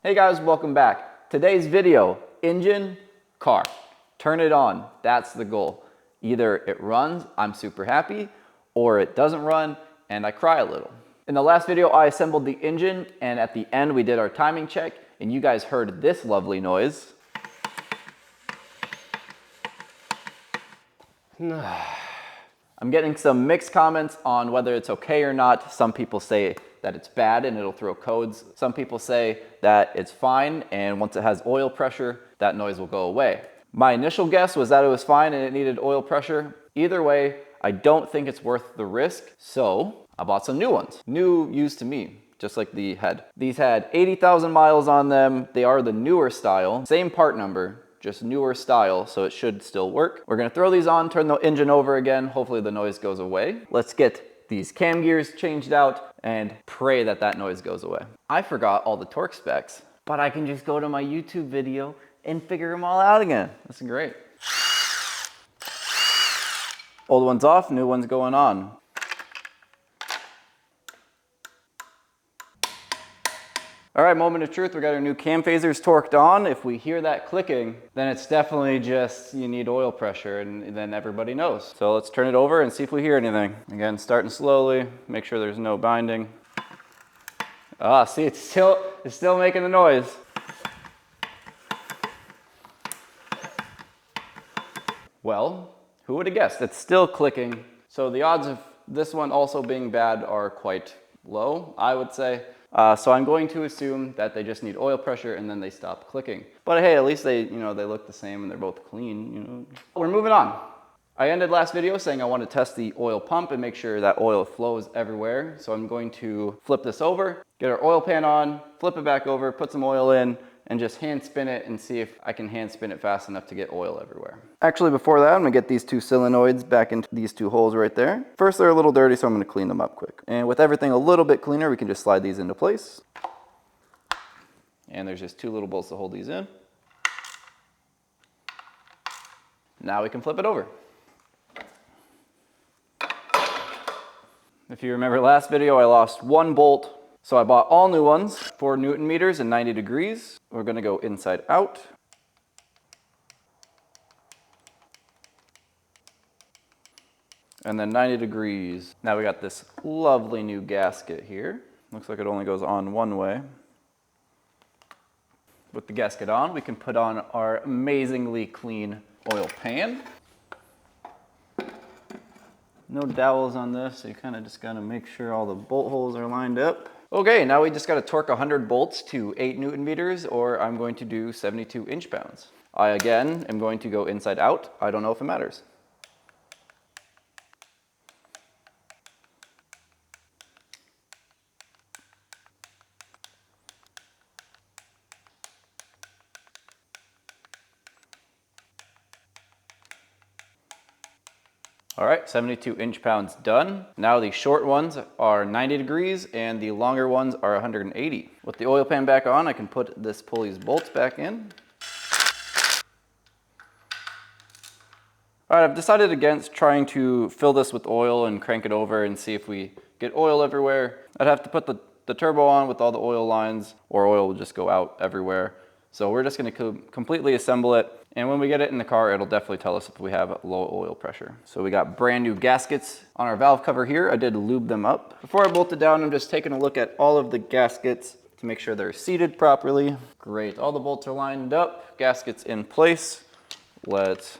Hey guys, welcome back. Today's video, engine, car. Turn it on, that's the goal. Either it runs, I'm super happy, or it doesn't run, and I cry a little. In the last video, I assembled the engine, and at the end we did our timing check, and you guys heard this lovely noise. I'm getting some mixed comments on whether it's okay or not. Some people say that it's bad and it'll throw codes. Some people say that it's fine, and once it has oil pressure, that noise will go away. My initial guess was that it was fine and it needed oil pressure. Either way, I don't think it's worth the risk, so I bought some new ones. New used to me, just like the head. These had 80,000 miles on them. They are the newer style, same part number, just newer style, so it should still work. We're gonna throw these on, turn the engine over again. Hopefully the noise goes away. Let's get these cam gears changed out and pray that that noise goes away. I forgot all the torque specs, but I can just go to my YouTube video and figure them all out again. That's great. Old one's off, new one's going on. All right, moment of truth. We got our new cam phasers torqued on. If we hear that clicking, then it's definitely just you need oil pressure, and then everybody knows. So let's turn it over and see if we hear anything. Again, starting slowly, make sure there's no binding. Ah, see, it's still making the noise. Well, who would have guessed? It's still clicking. So the odds of this one also being bad are quite low, I would say. So I'm going to assume that they just need oil pressure and then they stop clicking. But hey, at least they look the same and they're both clean, We're moving on. I ended last video saying I want to test the oil pump and make sure that oil flows everywhere. So I'm going to flip this over, get our oil pan on, flip it back over, put some oil in, and just hand spin it and see if I can hand spin it fast enough to get oil everywhere. Actually, before that, I'm gonna get these two solenoids back into these two holes right there. First, they're a little dirty, so I'm gonna clean them up quick. And with everything a little bit cleaner, we can just slide these into place. And there's just two little bolts to hold these in. Now we can flip it over. If you remember last video, I lost one bolt. So I bought all new ones, 4 Newton meters and 90 degrees. We're gonna go inside out. And then 90 degrees. Now we got this lovely new gasket here. Looks like it only goes on one way. With the gasket on, we can put on our amazingly clean oil pan. No dowels on this, so you kind of just gotta make sure all the bolt holes are lined up. Okay, now we just gotta torque 100 bolts to 8 Newton meters, or I'm going to do 72 inch-pounds. I, again, am going to go inside out. I don't know if it matters. All right, 72 inch-pounds done. Now the short ones are 90 degrees and the longer ones are 180. With the oil pan back on, I can put this pulley's bolts back in. All right, I've decided against trying to fill this with oil and crank it over and see if we get oil everywhere. I'd have to put the turbo on with all the oil lines, or oil will just go out everywhere. So we're just gonna completely assemble it. And when we get it in the car, it'll definitely tell us if we have low oil pressure. So we got brand new gaskets on our valve cover here. I did lube them up. Before I bolt it down, I'm just taking a look at all of the gaskets to make sure they're seated properly. Great, all the bolts are lined up, gaskets in place. Let's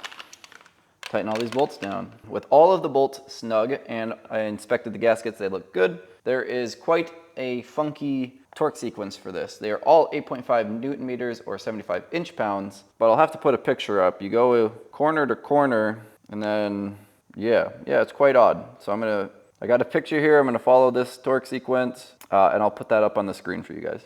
tighten all these bolts down. With all of the bolts snug, and I inspected the gaskets, they look good. There is quite a funky torque sequence for this. They are all 8.5 Newton meters or 75 inch-pounds, but I'll have to put a picture up. You go corner to corner, and then, yeah, it's quite odd. So I got a picture here. I'm gonna follow this torque sequence, and I'll put that up on the screen for you guys.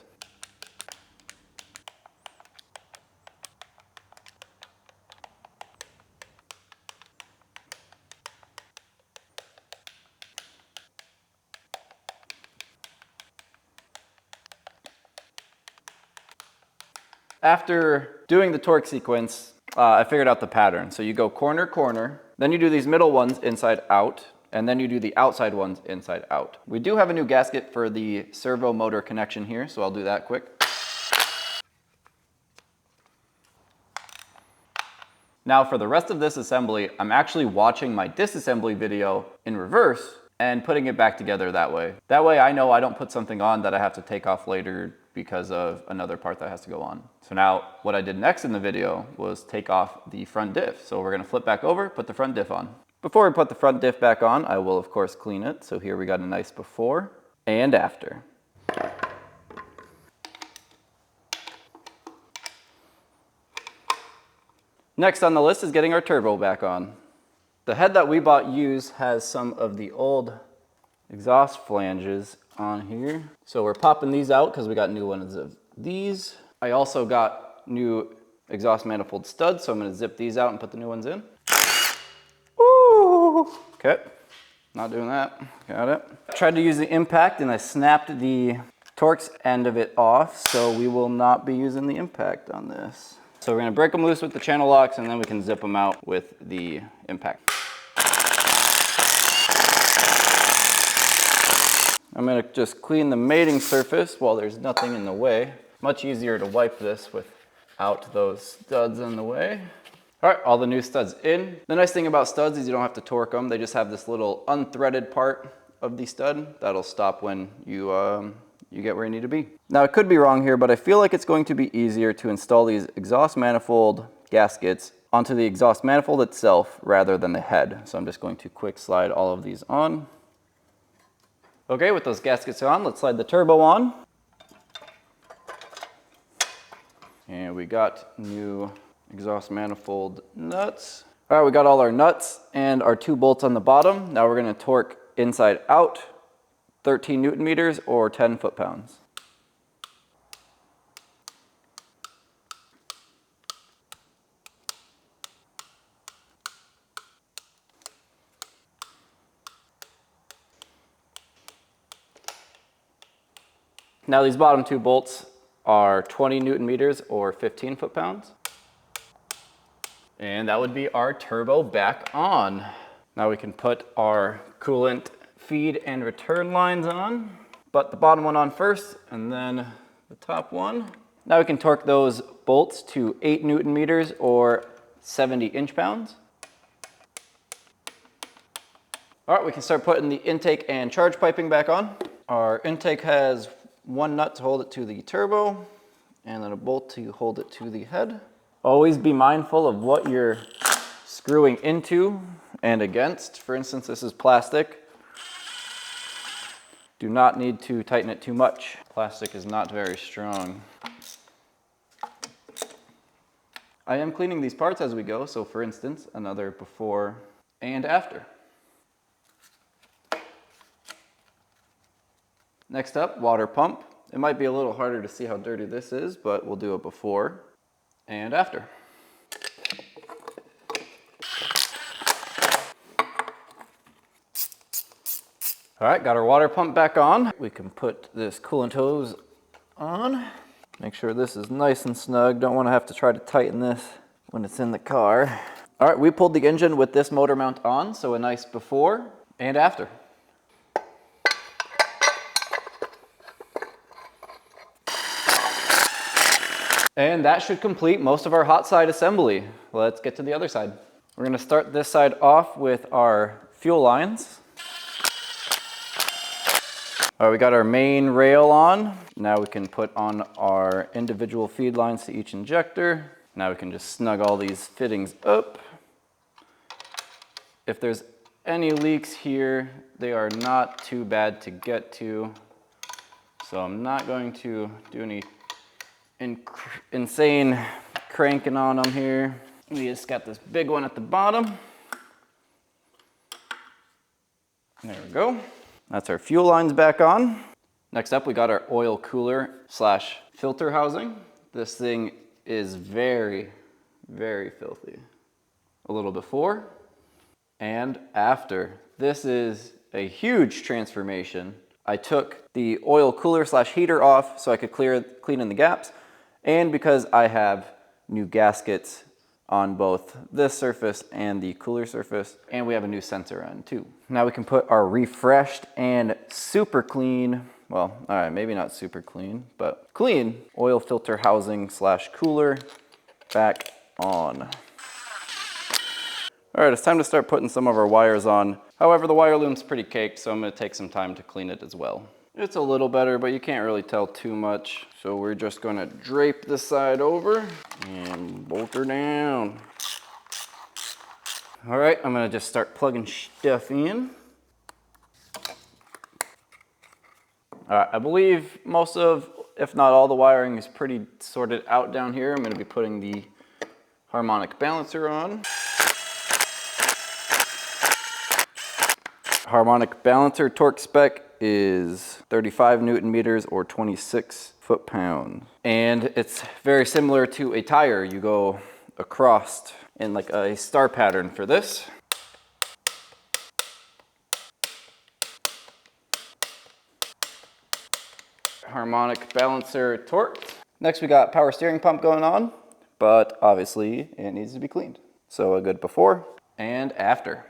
After doing the torque sequence, I figured out the pattern. So you go corner, corner, then you do these middle ones inside out, and then you do the outside ones inside out. We do have a new gasket for the servo motor connection here, so I'll do that quick. Now for the rest of this assembly, I'm actually watching my disassembly video in reverse and putting it back together that way. That way I know I don't put something on that I have to take off later because of another part that has to go on. So now what I did next in the video was take off the front diff. So we're gonna flip back over, put the front diff on. Before we put the front diff back on, I will of course clean it. So here we got a nice before and after. Next on the list is getting our turbo back on. The head that we bought used has some of the old exhaust flanges on here. So we're popping these out because we got new ones of these. I also got new exhaust manifold studs, so I'm gonna zip these out and put the new ones in. Ooh. Okay, not doing that, got it. Tried to use the impact and I snapped the Torx end of it off, so we will not be using the impact on this. So we're gonna break them loose with the channel locks and then we can zip them out with the impact. I'm gonna just clean the mating surface while there's nothing in the way. Much easier to wipe this without those studs in the way. All right, all the new studs in. The nice thing about studs is you don't have to torque them. They just have this little unthreaded part of the stud that'll stop when you get where you need to be. Now I could be wrong here, but I feel like it's going to be easier to install these exhaust manifold gaskets onto the exhaust manifold itself rather than the head. So I'm just going to quick slide all of these on. Okay, with those gaskets on, let's slide the turbo on. And we got new exhaust manifold nuts. All right, we got all our nuts and our 2 bolts on the bottom. Now we're gonna torque inside out, 13 Newton meters or 10 foot-pounds. Now these bottom 2 bolts are 20 Newton meters or 15 foot-pounds. And that would be our turbo back on. Now we can put our coolant feed and return lines on. Put the bottom one on first and then the top one. Now we can torque those bolts to 8 Newton meters or 70 inch-pounds. All right, we can start putting the intake and charge piping back on. Our intake has 1 nut to hold it to the turbo, and then a bolt to hold it to the head. Always be mindful of what you're screwing into and against. For instance, this is plastic. Do not need to tighten it too much. Plastic is not very strong. I am cleaning these parts as we go, so for instance, another before and after. Next up, water pump. It might be a little harder to see how dirty this is, but we'll do it before and after. All right, got our water pump back on. We can put this coolant hose on. Make sure this is nice and snug. Don't want to have to try to tighten this when it's in the car. All right, we pulled the engine with this motor mount on, so a nice before and after. And that should complete most of our hot side assembly. Let's get to the other side. We're gonna start this side off with our fuel lines. All right, we got our main rail on. Now we can put on our individual feed lines to each injector. Now we can just snug all these fittings up. If there's any leaks here, they are not too bad to get to. So I'm not going to do any insane cranking on them here. We just got this big one at the bottom. There we go. That's our fuel lines back on. Next up, we got our oil cooler slash filter housing. This thing is very, very filthy. A little before and after. This is a huge transformation. I took the oil cooler slash heater off so I could clean in the gaps, and because I have new gaskets on both this surface and the cooler surface, and we have a new sensor on too. Now we can put our refreshed and super clean, well, all right, maybe not super clean, but clean oil filter housing slash cooler back on. All right, it's time to start putting some of our wires on. However, the wire loom's pretty caked, so I'm gonna take some time to clean it as well. It's a little better, but you can't really tell too much. So we're just gonna drape this side over and bolt her down. All right, I'm gonna just start plugging stuff in. All right, I believe most of, if not all the wiring is pretty sorted out down here. I'm gonna be putting the harmonic balancer on. Harmonic balancer torque spec is 35 Newton meters or 26 foot-pounds. And it's very similar to a tire. You go across in like a star pattern for this. Harmonic balancer torque. Next we got power steering pump going on, but obviously it needs to be cleaned. So a good before and after.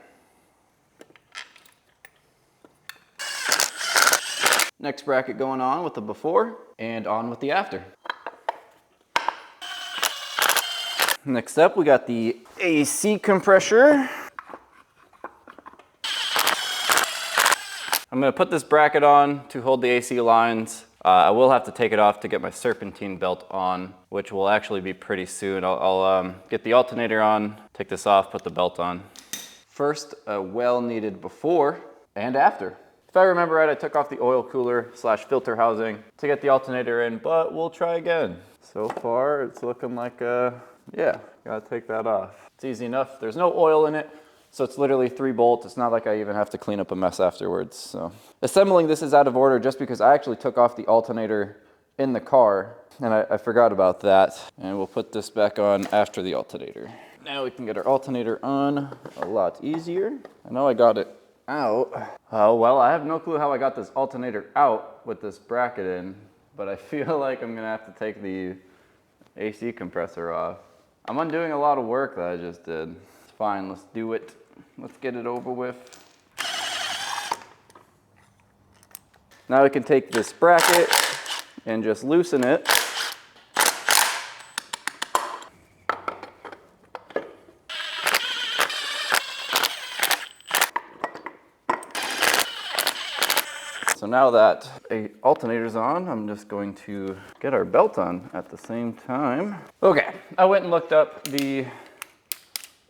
Next bracket going on with the before and on with the after. Next up we got the AC compressor. I'm going to put this bracket on to hold the AC lines. I will have to take it off to get my serpentine belt on, which will actually be pretty soon. I'll get the alternator on, take this off, put the belt on. First, a well-needed before and after. If I remember right, I took off the oil cooler / filter housing to get the alternator in, but we'll try again. So far, it's looking like, yeah, gotta take that off. It's easy enough. There's no oil in it, so it's literally 3 bolts. It's not like I even have to clean up a mess afterwards. So assembling this is out of order just because I actually took off the alternator in the car, and I forgot about that. And we'll put this back on after the alternator. Now we can get our alternator on a lot easier. I know I got it out. Oh, well, I have no clue how I got this alternator out with this bracket in, but I feel like I'm gonna have to take the AC compressor off. I'm undoing a lot of work that I just did. It's fine, let's do it. Let's get it over with. Now we can take this bracket and just loosen it. So now that a alternator's on, I'm just going to get our belt on at the same time. Okay, I went and looked up the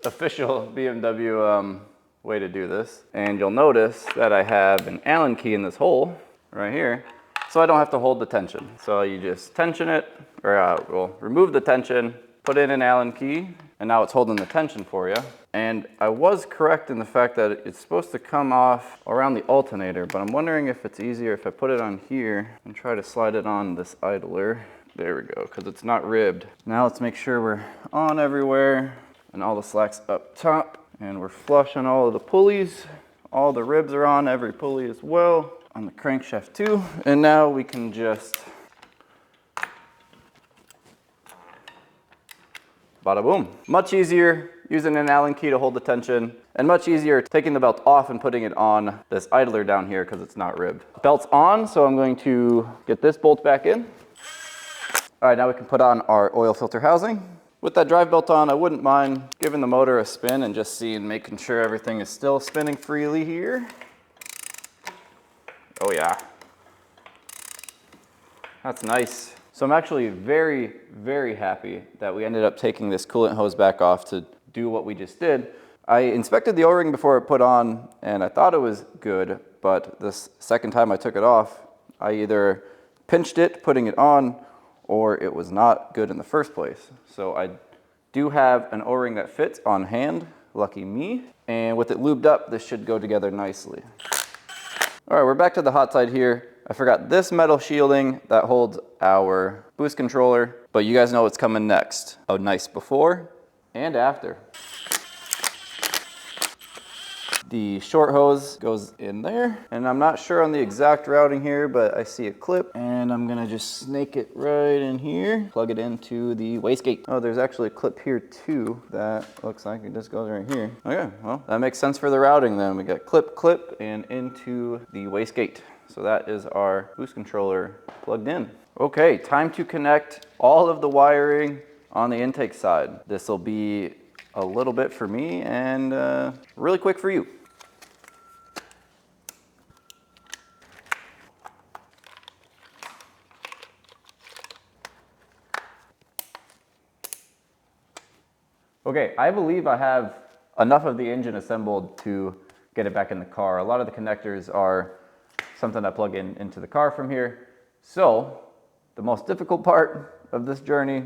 official BMW way to do this, and you'll notice that I have an Allen key in this hole right here, so I don't have to hold the tension. So you just tension it, or we'll remove the tension, put in an Allen key, and now it's holding the tension for you. And I was correct in the fact that it's supposed to come off around the alternator, but I'm wondering if it's easier if I put it on here and try to slide it on this idler. There we go, because it's not ribbed. Now let's make sure we're on everywhere and all the slack's up top, and we're flush on all of the pulleys. All the ribs are on every pulley as well, on the crankshaft too. And now we can just bada boom. Much easier using an Allen key to hold the tension, and much easier taking the belt off and putting it on this idler down here because it's not ribbed. Belt's on, so I'm going to get this bolt back in. All right, now we can put on our oil filter housing. With that drive belt on, I wouldn't mind giving the motor a spin and just making sure everything is still spinning freely here. Oh yeah. That's nice. So I'm actually very, very happy that we ended up taking this coolant hose back off to do what we just did. I inspected the O-ring before it put on, and I thought it was good, but this second time I took it off, I either pinched it putting it on, or it was not good in the first place. So I do have an O-ring that fits on hand, lucky me, and with it lubed up, this should go together nicely. All right, we're back to the hot side here. I forgot this metal shielding that holds our boost controller, but you guys know what's coming next. A nice before and after. The short hose goes in there, and I'm not sure on the exact routing here, but I see a clip, and I'm gonna just snake it right in here, plug it into the wastegate. Oh, there's actually a clip here too that looks like it just goes right here. Okay, well, that makes sense for the routing then. We got clip, clip, and into the wastegate. So that is our boost controller plugged in. Okay, time to connect all of the wiring on the intake side. This will be a little bit for me and really quick for you. Okay, I believe I have enough of the engine assembled to get it back in the car. A lot of the connectors are something I plug into the car from here. So the most difficult part of this journey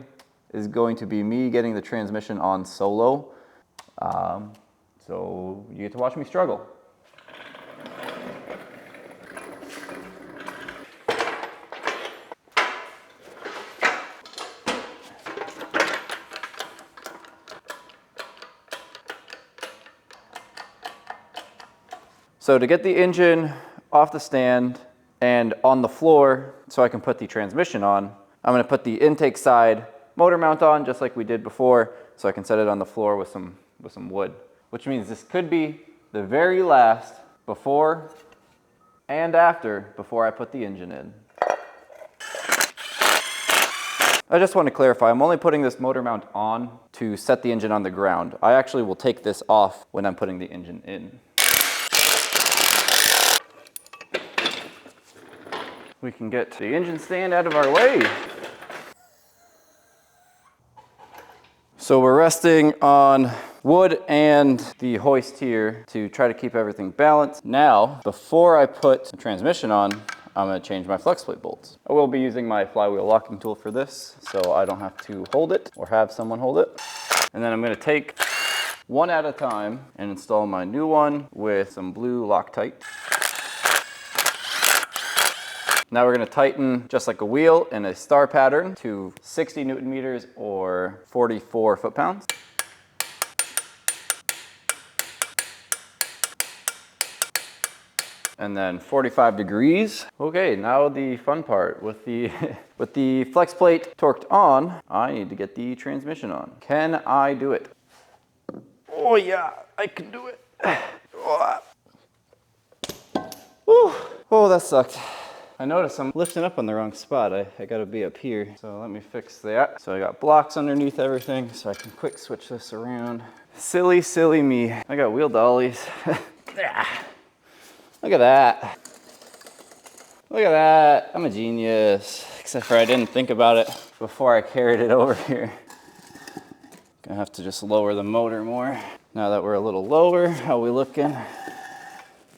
is going to be me getting the transmission on solo. So you get to watch me struggle. So to get the engine off the stand and on the floor so I can put the transmission on, I'm going to put the intake side motor mount on just like we did before so I can set it on the floor with some wood. Which means this could be the very last before and after before I put the engine in. I just want to clarify, I'm only putting this motor mount on to set the engine on the ground. I actually will take this off when I'm putting the engine in. We can get the engine stand out of our way. So we're resting on wood and the hoist here to try to keep everything balanced. Now, before I put the transmission on, I'm going to change my flex plate bolts. I will be using my flywheel locking tool for this, so I don't have to hold it or have someone hold it. And then I'm going to take one at a time and install my new one with some blue Loctite. Now we're going to tighten just like a wheel in a star pattern to 60 Newton meters or 44 foot-pounds. And then 45 degrees. Okay, now the fun part. With the flex plate torqued on, I need to get the transmission on. Can I do it? Oh yeah, I can do it. Oh, that sucked. I noticed I'm lifting up on the wrong spot. I gotta be up here. So let me fix that. So I got blocks underneath everything so I can quick switch this around. Silly, silly me. I got wheel dollies. Look at that. Look at that. I'm a genius. Except for I didn't think about it before I carried it over here. Gonna have to just lower the motor more. Now that we're a little lower, how we looking?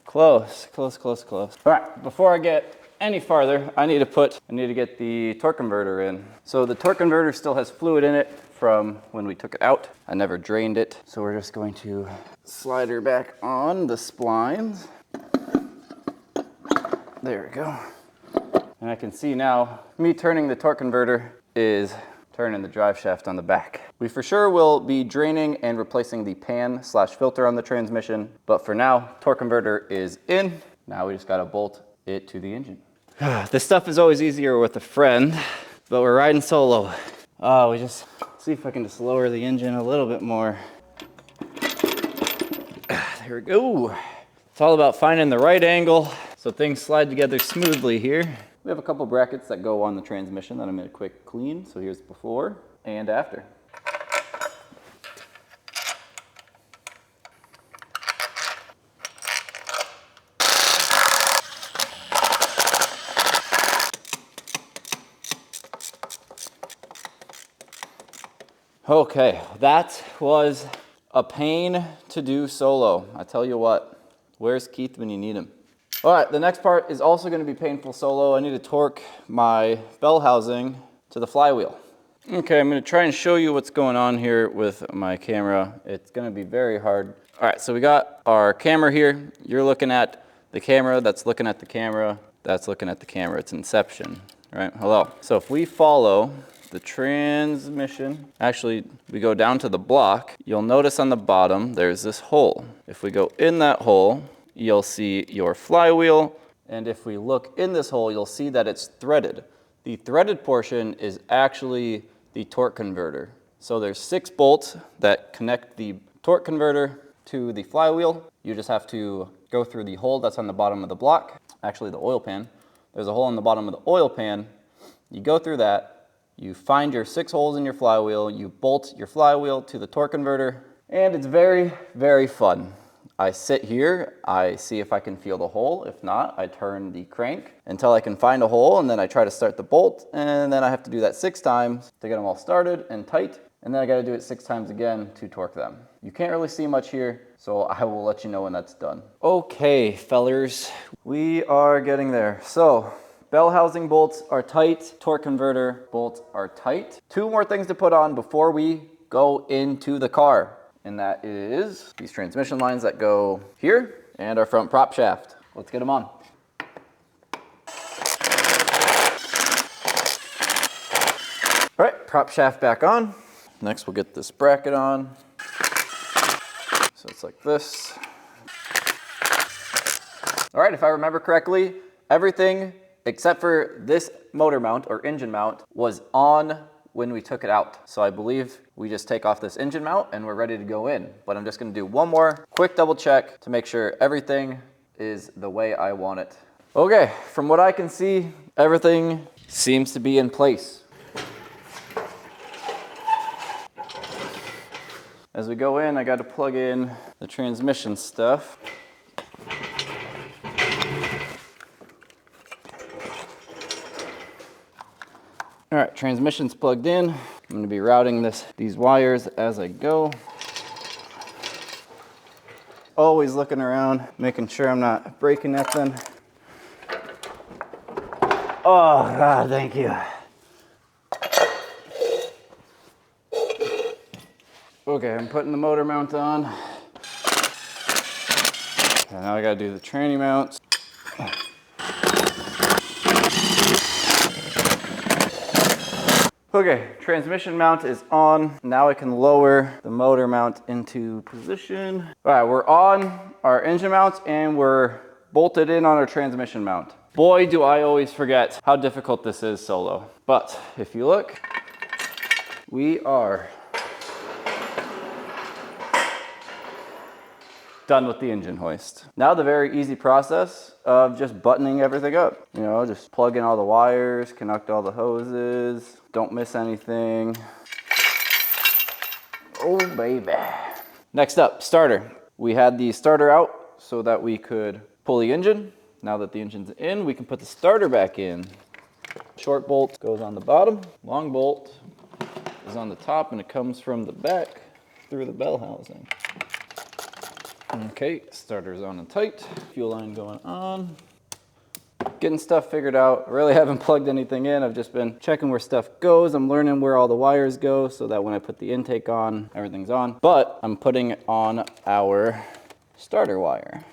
Close, close, close, close. All right, before I get any farther, I need to get the torque converter in. So the torque converter still has fluid in it from when we took it out. I never drained it. So we're just going to slide her back on the splines. There we go. And I can see now, me turning the torque converter is turning the drive shaft on the back. We for sure will be draining and replacing the pan/filter on the transmission, but for now, torque converter is in. Now we just gotta bolt it to the engine. This stuff is always easier with a friend, but we're riding solo. We just see if I can just lower the engine a little bit more. There we go. It's all about finding the right angle so things slide together smoothly here. We have a couple brackets that go on the transmission that I'm gonna quick clean. So here's before and after. Okay, that was a pain to do solo. I tell you what, where's Keith when you need him? All right, the next part is also going to be painful solo. I need to torque my bell housing to the flywheel. Okay, I'm going to try and show you what's going on here with my camera. It's going to be very hard. All right, so we got our camera here. You're looking at the camera, that's looking at the camera, that's looking at the camera. It's inception, right? Hello. So if we follow the transmission, actually we go down to the block, you'll notice on the bottom there's this hole. If we go in that hole, you'll see your flywheel, and if we look in this hole, you'll see that it's threaded. The threaded portion is actually the torque converter. So there's 6 bolts that connect the torque converter to the flywheel. You just have to go through the hole that's on the bottom of the block, actually the oil pan. There's a hole in the bottom of the oil pan. You go through that, you find your 6 holes in your flywheel, you bolt your flywheel to the torque converter, And it's very, very fun. I sit here, I see if I can feel the hole. If not, I turn the crank until I can find a hole, and then I try to start the bolt, and then I have to do that 6 times to get them all started and tight, and then I gotta do it 6 times again to torque them. You can't really see much here, so I will let you know when that's done. Okay, fellers, we are getting there. So, bell housing bolts are tight, torque converter bolts are tight. 2 more things to put on before we go into the car. And that is these transmission lines that go here and our front prop shaft. Let's get them on. All right, prop shaft back on. Next we'll get this bracket on. So it's like this. All right, if I remember correctly, everything except for this motor mount or engine mount was on when we took it out. So I believe we just take off this engine mount and we're ready to go in. But I'm just gonna do one more quick double check to make sure everything is the way I want it. Okay, from what I can see, everything seems to be in place. As we go in, I gotta plug in the transmission stuff. All right, transmission's plugged in. I'm gonna be routing these wires as I go. Always looking around, making sure I'm not breaking nothing. Oh God, thank you. Okay, I'm putting the motor mount on. And now I gotta do the tranny mounts. Okay, transmission mount is on. Now I can lower the motor mount into position. All right, we're on our engine mounts and we're bolted in on our transmission mount. Boy, do I always forget how difficult this is solo. But if you look, we are done with the engine hoist. Now the very easy process of just buttoning everything up. You know, just plug in all the wires, connect all the hoses, don't miss anything. Oh baby. Next up, starter. We had the starter out so that we could pull the engine. Now that the engine's in, we can put the starter back in. Short bolt goes on the bottom, long bolt is on the top, and it comes from the back through the bell housing. Okay, starter's on and tight. Fuel line going on. Getting stuff figured out. I really haven't plugged anything in. I've just been checking where stuff goes. I'm learning where all the wires go so that when I put the intake on, everything's on. But I'm putting on our starter wire.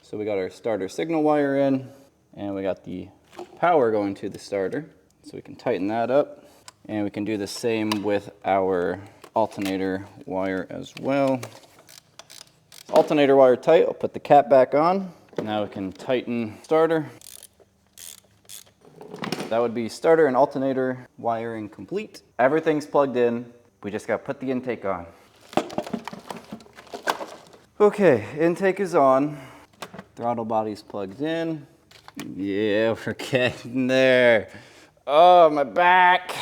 So we got our starter signal wire in, and we got the power going to the starter. So we can tighten that up. And we can do the same with our alternator wire as well. Alternator wire tight, I'll put the cap back on. Now we can tighten starter. That would be starter and alternator wiring complete. Everything's plugged in. We just gotta put the intake on. Okay, intake is on. Throttle body's plugged in. Yeah, we're getting there. Oh, my back.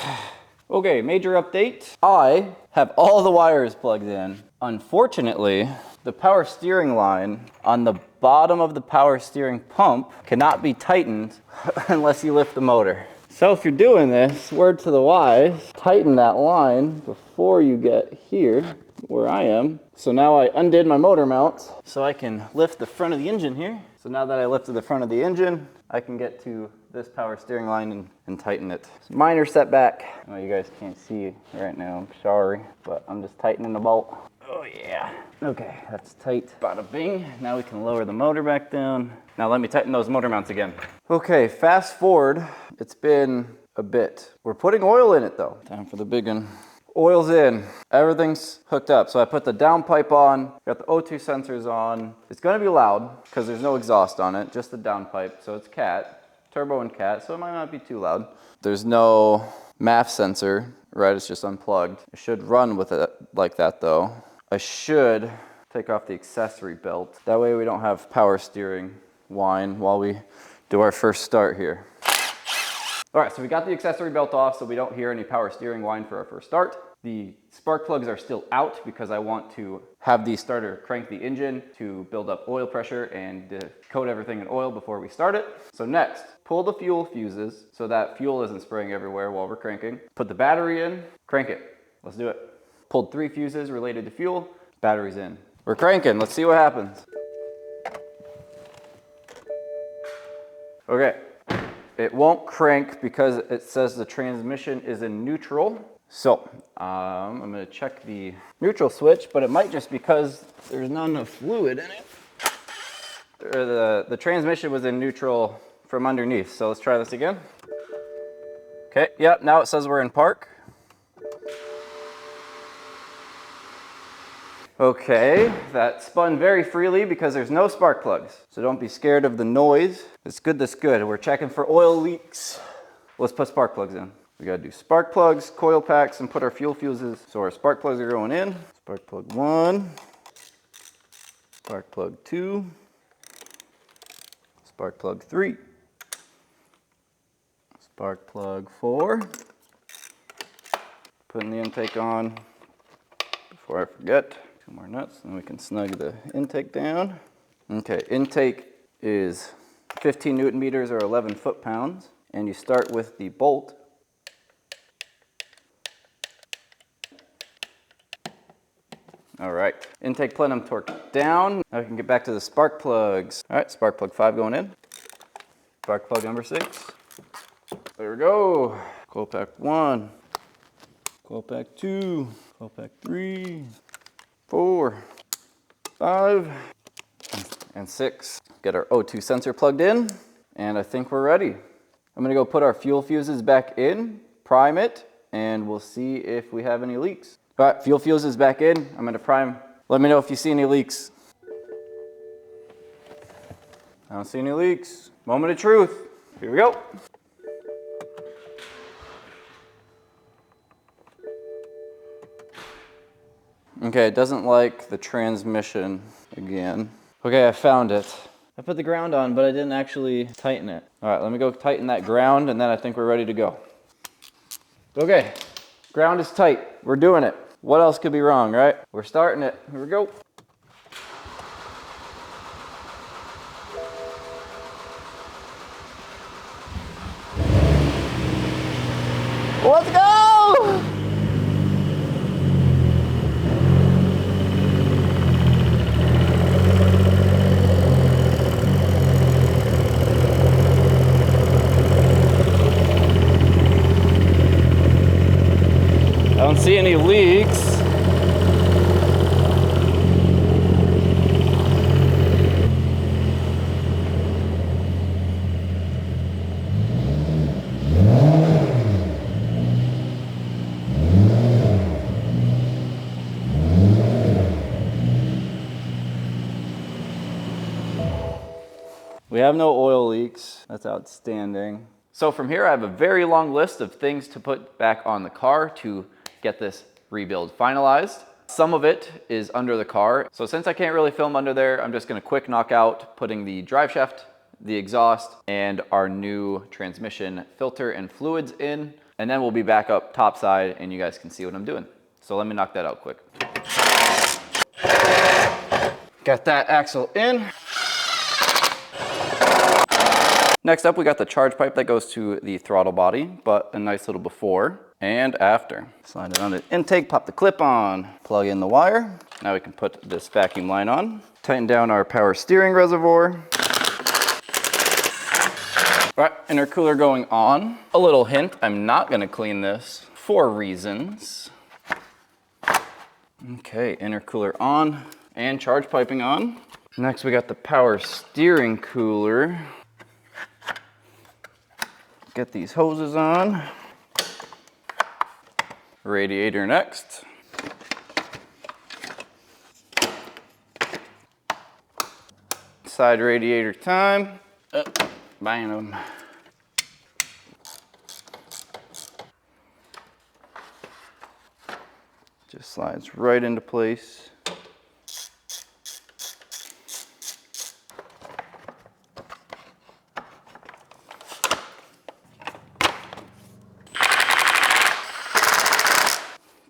Okay, major update. I have all the wires plugged in. Unfortunately, the power steering line on the bottom of the power steering pump cannot be tightened unless you lift the motor. So if you're doing this, word to the wise, tighten that line before you get here where I am. So now I undid my motor mount so I can lift the front of the engine here. So now that I lifted the front of the engine, I can get to this power steering line and tighten it. Minor setback. Oh, you guys can't see right now, I'm sorry, but I'm just tightening the bolt. Oh yeah. Okay, that's tight. Bada bing. Now we can lower the motor back down. Now let me tighten those motor mounts again. Okay, fast forward. It's been a bit. We're putting oil in it though. Time for the big one. Oil's in. Everything's hooked up. So I put the downpipe on, got the O2 sensors on. It's gonna be loud because there's no exhaust on it, just the downpipe. So it's cat, turbo and cat, so it might not be too loud. There's no MAF sensor, right? It's just unplugged. It should run with it like that though. I should take off the accessory belt. That way we don't have power steering whine while we do our first start here. All right, so we got the accessory belt off so we don't hear any power steering whine for our first start. The spark plugs are still out because I want to have the starter crank the engine to build up oil pressure and coat everything in oil before we start it. So next, pull the fuel fuses so that fuel isn't spraying everywhere while we're cranking. Put the battery in, crank it. Let's do it. Pulled 3 fuses related to fuel, battery's in. We're cranking, let's see what happens. Okay, it won't crank because it says the transmission is in neutral. So I'm gonna check the neutral switch, but it might just because there's not enough fluid in it. The transmission was in neutral from underneath. So let's try this again. Okay, yep, now it says we're in park. Okay, that spun very freely because there's no spark plugs. So don't be scared of the noise. It's good, that's good. We're checking for oil leaks. Let's put spark plugs in. We gotta do spark plugs, coil packs, and put our fuel fuses. So our spark plugs are going in. Spark plug 1, spark plug 2, spark plug 3, spark plug 4. Putting the intake on before I forget. 2 more nuts, and we can snug the intake down. Okay, intake is 15 Newton meters or 11 foot-pounds. And you start with the bolt. All right, intake plenum torque down. Now we can get back to the spark plugs. All right, spark plug 5 going in. Spark plug number 6. There we go. Coil pack 1, coil pack 2, coil pack 3, 4, 5, and 6. Get our O2 sensor plugged in, and I think we're ready. I'm gonna go put our fuel fuses back in, prime it, and we'll see if we have any leaks. All right, fuel fuses back in. I'm gonna prime. Let me know if you see any leaks. I don't see any leaks. Moment of truth. Here we go. Okay, it doesn't like the transmission again. Okay, I found it. I put the ground on, but I didn't actually tighten it. All right, let me go tighten that ground, and then I think we're ready to go. Okay, ground is tight. We're doing it. What else could be wrong, right? We're starting it. Here we go. Let's go! I don't see any leaks. We have no oil leaks. That's outstanding. So from here, I have a very long list of things to put back on the car to get this rebuild finalized. Some of it is under the car. So since I can't really film under there, I'm just gonna quick knock out putting the drive shaft, the exhaust, and our new transmission filter and fluids in. And then we'll be back up topside and you guys can see what I'm doing. So let me knock that out quick. Got that axle in. Next up, we got the charge pipe that goes to the throttle body, but a nice little before and after. Slide it on the intake, pop the clip on, plug in the wire. Now we can put this vacuum line on. Tighten down our power steering reservoir. All right, intercooler going on. A little hint, I'm not gonna clean this for reasons. Okay, intercooler on and charge piping on. Next, we got the power steering cooler. Get these hoses on. Radiator next. Side radiator time. Buying them. Just slides right into place.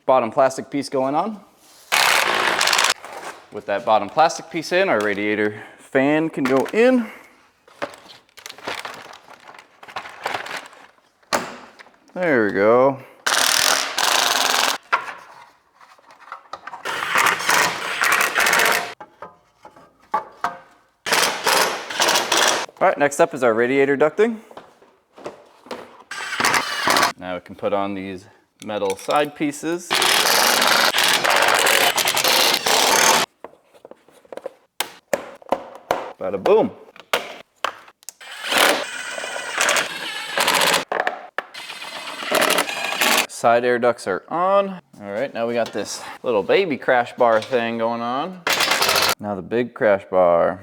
bottom plastic piece going on. With that bottom plastic piece in, our radiator fan can go in. There we go. All right, next up is our radiator ducting. Now we can put on these metal side pieces. Bada boom. Side air ducts are on. All right, now we got this little baby crash bar thing going on. Now the big crash bar.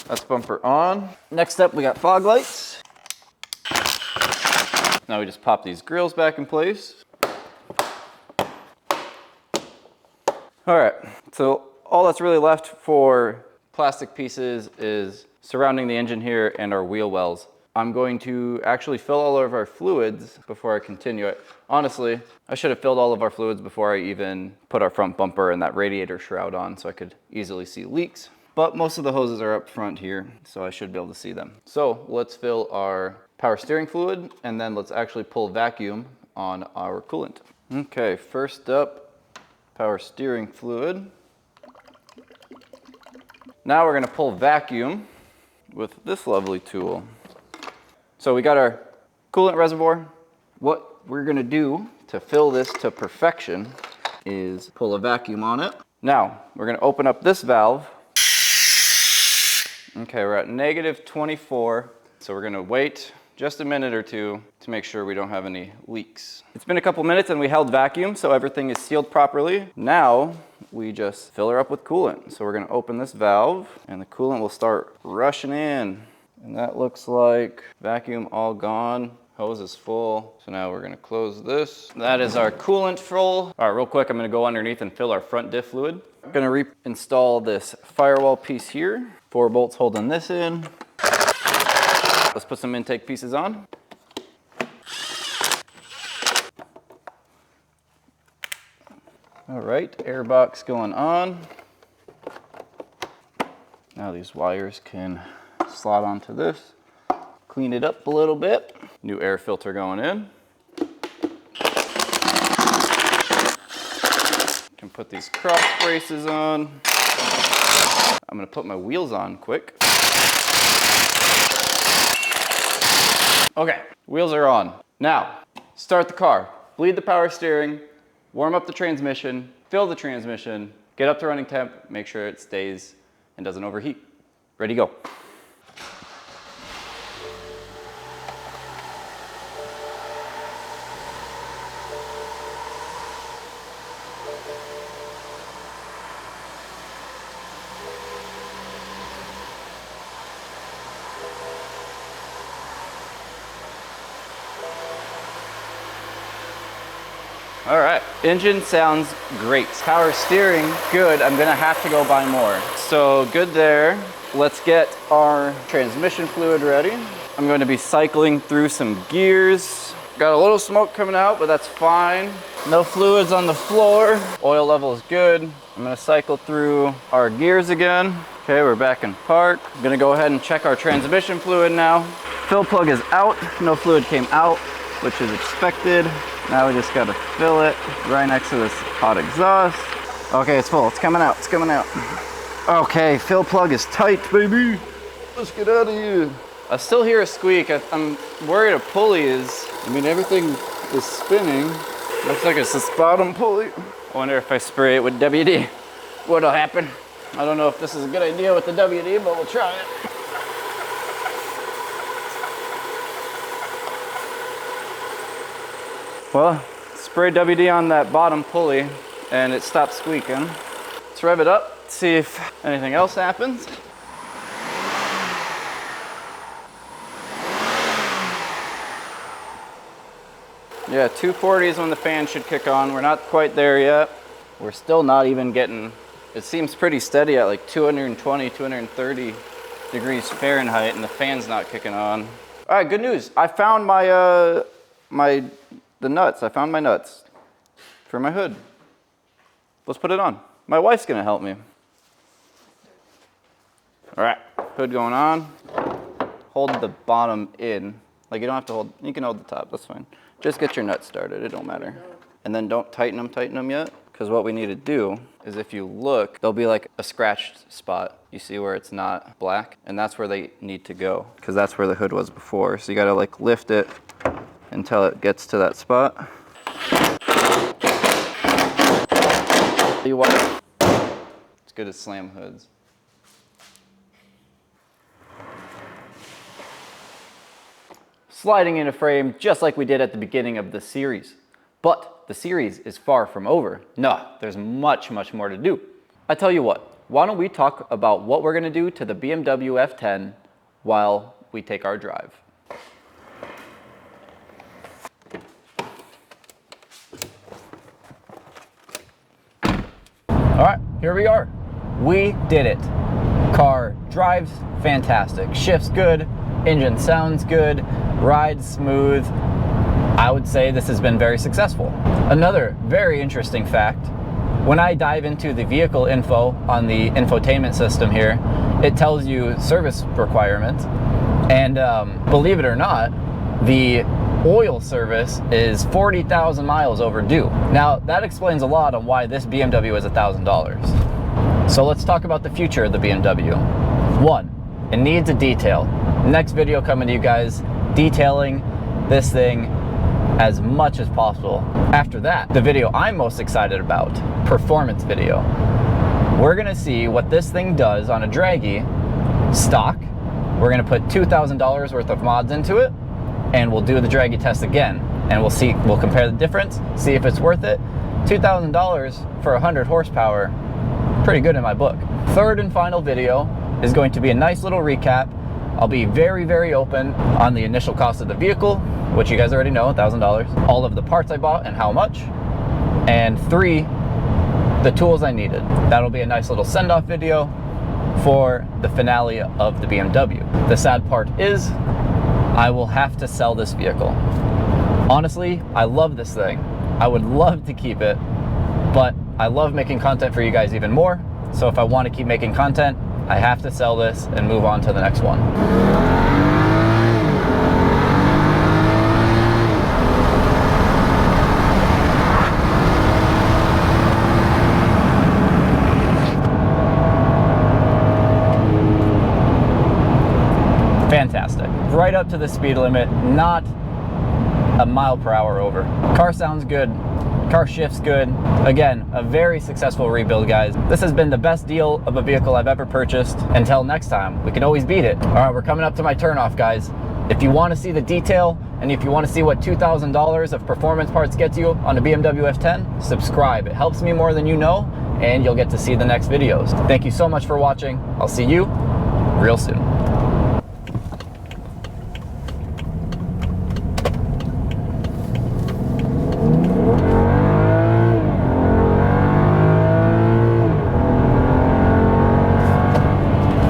That's bumper on. Next up, we got fog lights. Now we just pop these grills back in place. All right, so all that's really left for plastic pieces is surrounding the engine here and our wheel wells. I'm going to actually fill all of our fluids before I continue it. Honestly, I should have filled all of our fluids before I even put our front bumper and that radiator shroud on so I could easily see leaks. But most of the hoses are up front here, so I should be able to see them. So let's fill our power steering fluid, and then let's actually pull vacuum on our coolant. Okay, first up, power steering fluid. Now we're gonna pull vacuum with this lovely tool. So we got our coolant reservoir. What we're gonna do to fill this to perfection is pull a vacuum on it. Now, we're gonna open up this valve. Okay, we're at -24, so we're gonna wait just a minute or two to make sure we don't have any leaks. It's been a couple minutes and we held vacuum, so everything is sealed properly. Now, we just fill her up with coolant. So we're gonna open this valve and the coolant will start rushing in. And that looks like vacuum all gone. Hose is full. So now we're gonna close this. That is our coolant full. All right, real quick, I'm gonna go underneath and fill our front diff fluid. I'm gonna reinstall this firewall piece here. 4 bolts holding this in. Let's put some intake pieces on. All right, air box going on. Now these wires can slot onto this. Clean it up a little bit. New air filter going in. Can put these cross braces on. I'm gonna put my wheels on quick. Okay, wheels are on. Now, start the car. Bleed the power steering, warm up the transmission, fill the transmission, get up to running temp, make sure it stays and doesn't overheat. Ready, go. All right, engine sounds great. Power steering, good. I'm gonna have to go buy more. So good there. Let's get our transmission fluid ready. I'm going to be cycling through some gears. Got a little smoke coming out, but that's fine. No fluids on the floor. Oil level is good. I'm gonna cycle through our gears again. Okay, we're back in park. I'm gonna go ahead and check our transmission fluid now. Fill plug is out. No fluid came out, which is expected. Now we just gotta fill it right next to this hot exhaust. Okay, it's full, it's coming out, it's coming out. Okay, fill plug is tight, baby. Let's get out of here. I still hear a squeak. I'm worried a pulley is, everything is spinning. Looks like it's this bottom pulley. I wonder if I spray it with WD, what'll happen? I don't know if this is a good idea with the WD, but we'll try it. Well, spray WD on that bottom pulley and it stopped squeaking. Let's rev it up, see if anything else happens. Yeah, 240 is when the fan should kick on. We're not quite there yet. We're still not even getting, it seems pretty steady at like 220, 230 degrees Fahrenheit, and the fan's not kicking on. All right, good news. I found my, the nuts. I found my nuts for my hood. Let's put it on. My wife's gonna help me. All right, hood going on. Hold the bottom in. Like you don't have to hold, you can hold the top, that's fine. Just get your nuts started, it don't matter. And then don't tighten them yet, because what we need to do is if you look, there'll be like a scratched spot. You see where it's not black? And that's where they need to go, because that's where the hood was before. So you gotta like lift it until it gets to that spot. It's good to slam hoods. Sliding in a frame just like we did at the beginning of the series. But the series is far from over. No, there's much, much more to do. I tell you what, why don't we talk about what we're gonna do to the BMW F10 while we take our drive. All right, here we are. We did it. Car drives fantastic, shifts good, engine sounds good, rides smooth. I would say this has been very successful. Another very interesting fact, when I dive into the vehicle info on the infotainment system here, it tells you service requirements. And believe it or not, the oil service is 40,000 miles overdue. Now, that explains a lot on why this BMW is $1,000. So let's talk about the future of the BMW. One, it needs a detail. Next video coming to you guys detailing this thing as much as possible. After that, the video I'm most excited about, performance video. We're gonna see what this thing does on a draggy stock. We're gonna put $2,000 worth of mods into it, and we'll do the draggy test again, and we'll compare the difference, see if it's worth it. $2,000 for 100 horsepower, pretty good in my book. Third and final video is going to be a nice little recap. I'll be very, very open on the initial cost of the vehicle, which you guys already know, $1,000, all of the parts I bought and how much, and 3, the tools I needed. That'll be a nice little send-off video for the finale of the BMW. The sad part is, I will have to sell this vehicle. Honestly, I love this thing. I would love to keep it, but I love making content for you guys even more. So if I want to keep making content, I have to sell this and move on to the next one. Fantastic. Right up to the speed limit, not a mile per hour over. Car sounds good. Car shifts good. Again, a very successful rebuild, guys. This has been the best deal of a vehicle I've ever purchased. Until next time, we can always beat it. All right, we're coming up to my turnoff, guys. If you want to see the detail, and if you want to see what $2,000 of performance parts gets you on a BMW F10, subscribe. It helps me more than you know, and you'll get to see the next videos. Thank you so much for watching. I'll see you real soon.